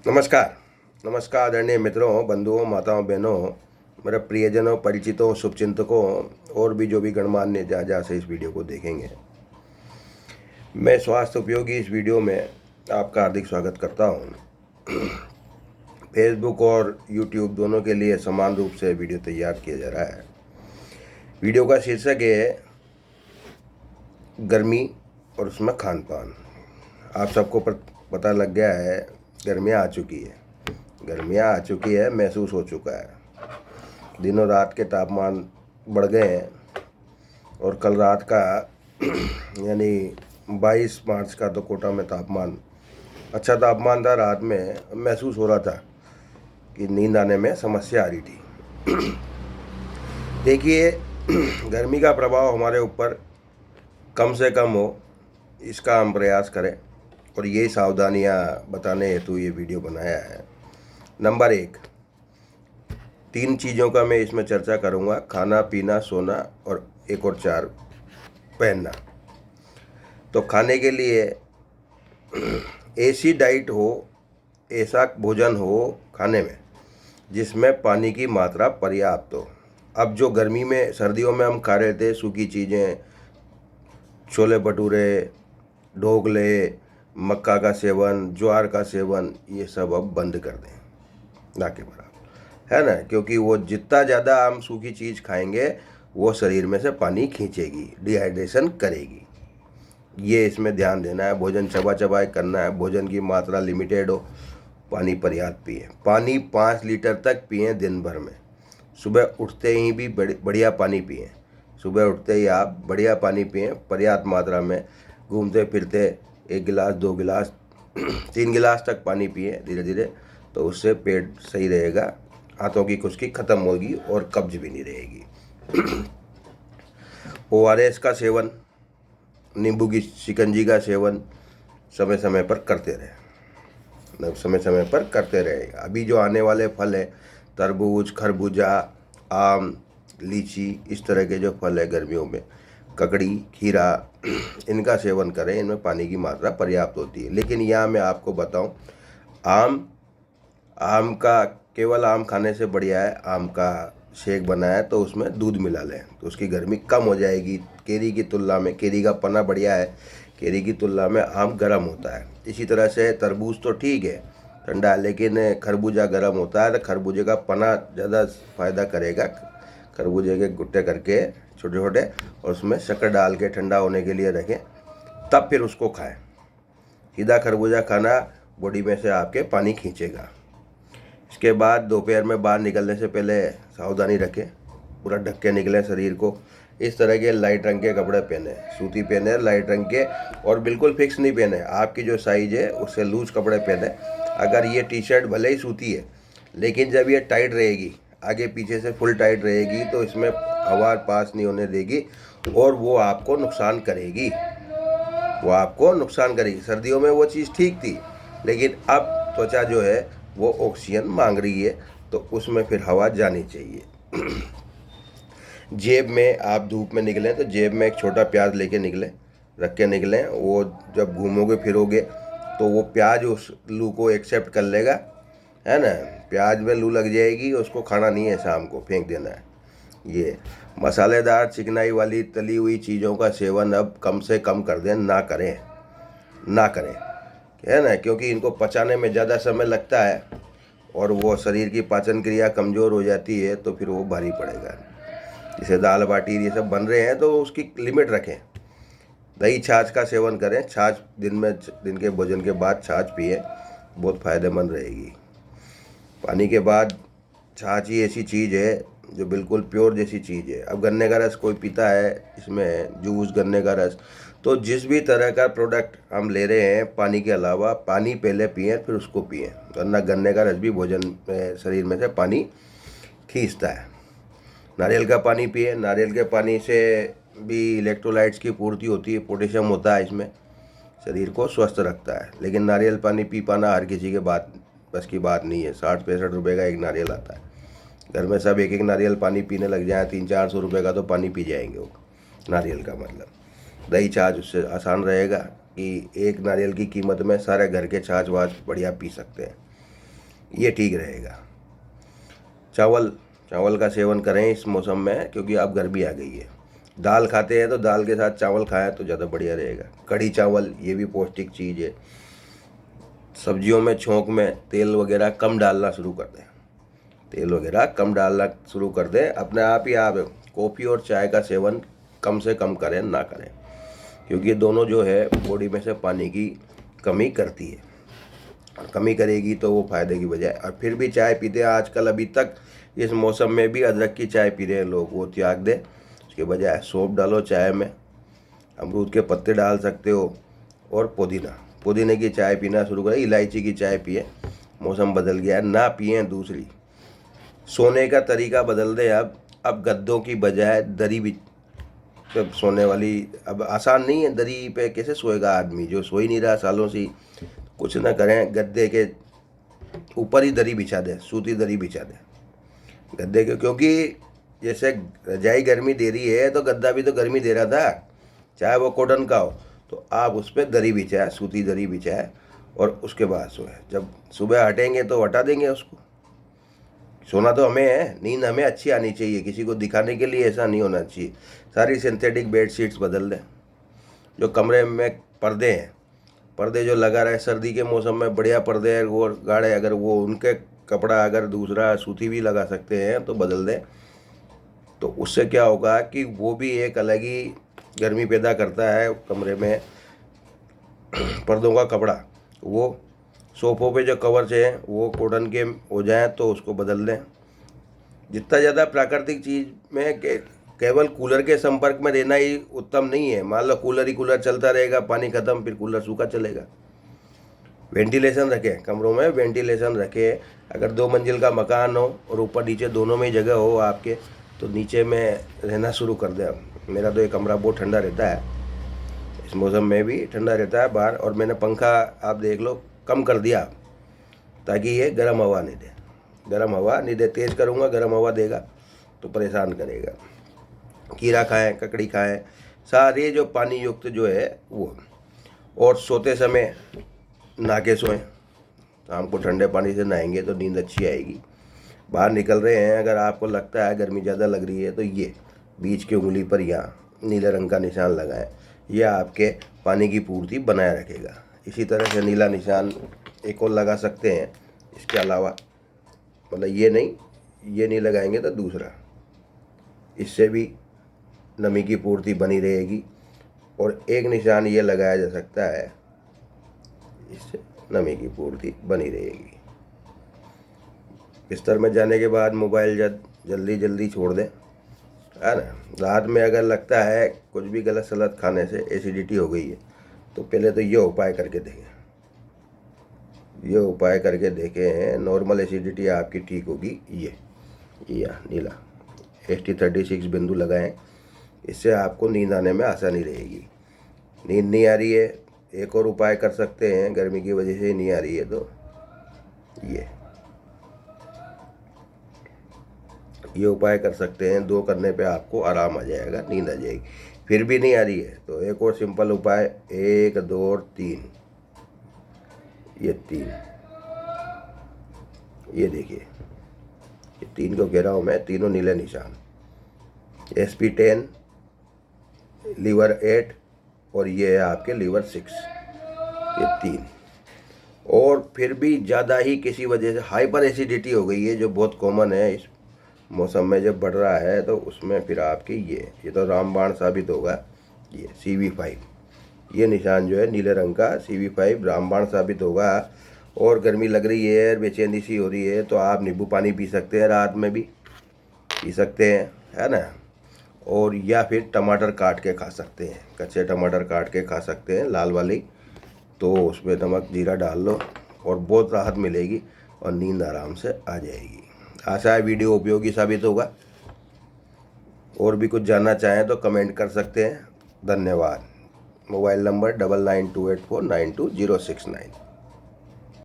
नमस्कार। नमस्कार आदरणीय मित्रों, बंधुओं, माताओं, बहनों, मेरे प्रियजनों, परिचितों, शुभचिंतकों और भी जो भी गणमान्य जहाँ जहाँ से इस वीडियो को देखेंगे, मैं स्वास्थ्य उपयोगी इस वीडियो में आपका हार्दिक स्वागत करता हूँ। फेसबुक और यूट्यूब दोनों के लिए समान रूप से वीडियो तैयार किया जा रहा है। वीडियो का शीर्षक है गर्मी और उसमें खान पान। आप सबको पता लग गया है, गर्मियाँ आ चुकी है। गर्मियाँ आ चुकी है, महसूस हो चुका है। दिनों रात के तापमान बढ़ गए हैं और कल रात का यानी 22 मार्च का तो कोटा में तापमान अच्छा तापमान था। रात में महसूस हो रहा था कि नींद आने में समस्या आ रही थी। देखिए, गर्मी का प्रभाव हमारे ऊपर कम से कम हो, इसका हम प्रयास करें और ये सावधानियां बताने हेतु ये वीडियो बनाया है। नंबर 1, 3 चीज़ों का मैं इसमें चर्चा करूंगा: खाना, पीना, सोना और एक और 4, पहनना। तो खाने के लिए ऐसी डाइट हो, ऐसा भोजन हो खाने में जिसमें पानी की मात्रा पर्याप्त हो। अब जो गर्मी में, सर्दियों में हम खा रहे थे सूखी चीज़ें, छोले भटूरे, ढोकले, मक्का का सेवन, ज्वार का सेवन, ये सब अब बंद कर दें, ना के बराबर, है ना। क्योंकि वो जितना ज़्यादा हम सूखी चीज़ खाएंगे वो शरीर में से पानी खींचेगी, डिहाइड्रेशन करेगी। ये इसमें ध्यान देना है। भोजन चबा चबाए करना है, भोजन की मात्रा लिमिटेड हो, पानी पर्याप्त पिए। पानी 5 लीटर तक पिए दिन भर में। सुबह उठते ही भी बढ़िया पानी पिए। सुबह उठते ही आप बढ़िया पानी पिए, पर्याप्त मात्रा में। घूमते फिरते 1 गिलास, 2 गिलास, 3 गिलास तक पानी पिए धीरे धीरे, तो उससे पेट सही रहेगा, हाथों की खुश्की खत्म होगी और कब्ज भी नहीं रहेगी। ORS का सेवन, नींबू की शिकंजी का सेवन समय समय पर करते रहे। अभी जो आने वाले फल है, तरबूज, खरबूजा, आम, लीची, इस तरह के जो फल है गर्मियों में, ककड़ी, खीरा, इनका सेवन करें। इनमें पानी की मात्रा पर्याप्त होती है। लेकिन यहाँ मैं आपको बताऊं, आम का, केवल आम खाने से बढ़िया है आम का शेक बनाया तो उसमें दूध मिला लें, तो उसकी गर्मी कम हो जाएगी। केरी की तुलना में, केरी का पना बढ़िया है, केरी की तुलना में आम गर्म होता है। इसी तरह से तरबूज तो ठीक है, ठंडा, लेकिन खरबूजा गर्म होता है, तो खरबूजे का पना ज़्यादा फ़ायदा करेगा। खरबूजे के गुट्टे करके छोटे छोटे और उसमें शक्कर डाल के ठंडा होने के लिए रखें, तब फिर उसको खाएं। सीधा खरबूजा खाना बॉडी में से आपके पानी खींचेगा। इसके बाद दोपहर में बाहर निकलने से पहले सावधानी रखें, पूरा ढक के निकलें शरीर को। इस तरह के लाइट रंग के कपड़े पहने, सूती पहने, लाइट रंग के, और बिल्कुल फिक्स नहीं पहने। आपकी जो साइज है उससे लूज कपड़े पहने। अगर ये टी शर्ट भले ही सूती है, लेकिन जब ये टाइट रहेगी, आगे पीछे से फुल टाइट रहेगी, तो इसमें हवा पास नहीं होने देगी और वो आपको नुकसान करेगी। सर्दियों में वो चीज़ ठीक थी, लेकिन अब त्वचा जो है वो ऑक्सीजन मांग रही है, तो उसमें फिर हवा जानी चाहिए। जेब में, आप धूप में निकलें तो जेब में एक छोटा प्याज लेके निकलें, रख के निकलें। वो जब घूमोगे फिरोगे तो वो प्याज उस लू को एक्सेप्ट कर लेगा, है ना। प्याज में लू लग जाएगी, उसको खाना नहीं है, शाम को फेंक देना है। ये मसालेदार, चिकनाई वाली तली हुई चीज़ों का सेवन अब कम से कम कर दें, ना करें, है ना। क्योंकि इनको पचाने में ज़्यादा समय लगता है और वो शरीर की पाचन क्रिया कमज़ोर हो जाती है, तो फिर वो भारी पड़ेगा। जैसे दाल बाटी ये सब बन रहे हैं, तो उसकी लिमिट रखें। दही छाछ का सेवन करें। छाछ दिन के भोजन के बाद छाछ पिए, बहुत फ़ायदेमंद रहेगी। पानी के बाद छाछ ही ऐसी चीज़ है जो बिल्कुल प्योर जैसी चीज़ है। अब गन्ने का रस कोई पीता है, इसमें जूस, गन्ने का रस, तो जिस भी तरह का प्रोडक्ट हम ले रहे हैं, पानी के अलावा पानी पहले पिए फिर उसको पिए, वरना गन्ने का रस भी भोजन में, शरीर में से पानी खींचता है। नारियल का पानी पिए। नारियल के पानी से भी इलेक्ट्रोलाइट्स की पूर्ति होती है, पोटेशियम होता है इसमें, शरीर को स्वस्थ रखता है। लेकिन नारियल पानी पी पाना हर किसी के बस की बात नहीं है। 60-65 रुपये का एक नारियल आता है। घर में सब एक एक नारियल पानी पीने लग जाए, 300-400 रुपये का तो पानी पी जाएंगे वो नारियल का। मतलब दही छाछ उससे आसान रहेगा कि एक नारियल की कीमत में सारे घर के छाछ वाछ बढ़िया पी सकते हैं। ये ठीक रहेगा। चावल का सेवन करें इस मौसम में, क्योंकि अब गर्मी आ गई है। दाल खाते हैं तो दाल के साथ चावल खाएं तो ज़्यादा बढ़िया रहेगा। कढ़ी चावल ये भी पौष्टिक चीज़ है। सब्जियों में छोंक में तेल वगैरह कम डालना शुरू कर दें। तेल वगैरह कम डालना शुरू कर दें। अपने आप ही आप कॉफ़ी और चाय का सेवन कम से कम करें, ना करें, क्योंकि ये दोनों जो है बॉडी में से पानी की कमी करती है। कमी करेगी तो वो फायदे की बजाय, और फिर भी चाय पीते हैं आजकल, अभी तक इस मौसम में भी अदरक की चाय पी रहे हैं लोग, वो त्याग दें। उसके बजाय सौंफ डालो चाय में, अमरूद के पत्ते डाल सकते हो, और पुदीने की चाय पीना शुरू करें। इलायची की चाय पिए, मौसम बदल गया है, ना पिए। दूसरी, सोने का तरीका बदल दें। अब गद्दों की बजाय दरी भी सोने वाली, अब आसान नहीं है। दरी पे कैसे सोएगा आदमी जो सो ही नहीं रहा सालों से। कुछ ना करें, गद्दे के ऊपर ही दरी बिछा दें, सूती दरी बिछा दें गद्दे के, क्योंकि जैसे रजाई गर्मी दे रही है तो गद्दा भी तो गर्मी दे रहा था, चाहे वो कॉटन का हो। तो आप उस पर दरी बिछाए, सूती दरी बिछाए, और उसके बाद सोए। जब सुबह हटेंगे तो हटा देंगे उसको। सोना तो हमें है, नींद हमें अच्छी आनी चाहिए, किसी को दिखाने के लिए ऐसा नहीं होना चाहिए। सारी सिंथेटिक बेड शीट्स बदल दें। जो कमरे में पर्दे हैं, पर्दे जो लगा रहे सर्दी के मौसम में, बढ़िया पर्दे हैं वो गाढ़े, अगर वो उनके कपड़ा अगर दूसरा सूती भी लगा सकते हैं तो बदल दें। तो उससे क्या होगा कि वो भी एक अलग ही गर्मी पैदा करता है कमरे में। पर्दों का कपड़ा, वो सोफ़ों पे जो कवर्स हैं वो कॉटन के हो जाएं तो उसको बदल दें। जितना ज़्यादा प्राकृतिक चीज़ में केवल कूलर के संपर्क में रहना ही उत्तम नहीं है। मान लो कूलर चलता रहेगा, पानी ख़त्म, फिर कूलर सूखा चलेगा। वेंटिलेशन रखें, कमरों में वेंटिलेशन रखें। अगर 2 मंजिल का मकान हो और ऊपर नीचे दोनों में जगह हो आपके, तो नीचे में रहना शुरू कर दें। मेरा तो ये कमरा बहुत ठंडा रहता है, इस मौसम में भी ठंडा रहता है बाहर, और मैंने पंखा आप देख लो कम कर दिया ताकि ये गर्म हवा नहीं दे। गर्म हवा नहीं दे, तेज़ करूँगा गर्म हवा देगा तो परेशान करेगा। कीड़ा खाएं, ककड़ी खाएं, सारे जो पानी युक्त जो है वो। और सोते समय नहा के सोएं। शाम को ठंडे पानी से नहाएंगे तो नींद अच्छी आएगी। बाहर निकल रहे हैं, अगर आपको लगता है गर्मी ज़्यादा लग रही है तो ये बीच की उंगली पर यहाँ नीले रंग का निशान लगाएं। यह आपके पानी की पूर्ति बनाए रखेगा। इसी तरह से नीला निशान एक और लगा सकते हैं। इसके अलावा मतलब ये नहीं लगाएंगे तो दूसरा, इससे भी नमी की पूर्ति बनी रहेगी। और एक निशान ये लगाया जा सकता है, इससे नमी की पूर्ति बनी रहेगी। बिस्तर में जाने के बाद मोबाइल जल्दी छोड़ दें, है ना। रात में अगर लगता है कुछ भी गलत सलत खाने से एसिडिटी हो गई है तो पहले तो ये उपाय करके देखें। ये उपाय करके देखें, नॉर्मल एसिडिटी आपकी ठीक होगी। ये नीला ST36 बिंदु लगाएं, इससे आपको नींद आने में आसानी रहेगी। नींद नहीं आ रही है, एक और उपाय कर सकते हैं, गर्मी की वजह से नहीं आ रही है तो ये उपाय कर सकते हैं। 2 करने पे आपको आराम आ जाएगा, नींद आ जाएगी। फिर भी नहीं आ रही है तो एक और सिंपल उपाय, 1 2 और 3, ये 3, ये देखिए, ये 3 को कह रहा हूँ मैं, तीनों नीले निशान। SP10, लीवर 8 और ये है आपके लीवर 6, ये 3। और फिर भी ज़्यादा ही किसी वजह से हाइपर एसिडिटी हो गई है, जो बहुत कॉमन है इस मौसम में जब बढ़ रहा है, तो उसमें फिर आपकी ये तो रामबाण साबित होगा। ये CV5, ये निशान जो है नीले रंग का, CV5 रामबाण साबित होगा। और गर्मी लग रही है, बेचैनी सी हो रही है, तो आप नींबू पानी पी सकते हैं, रात में भी पी सकते हैं, है ना। और या फिर टमाटर काट के खा सकते हैं, कच्चे टमाटर काट के खा सकते हैं, लाल वाली। तो उसमें नमक जीरा डाल लो और बहुत राहत मिलेगी और नींद आराम से आ जाएगी। आशा है वीडियो उपयोगी साबित होगा। और भी कुछ जानना चाहें तो कमेंट कर सकते हैं। धन्यवाद। Mobile number 9928492069।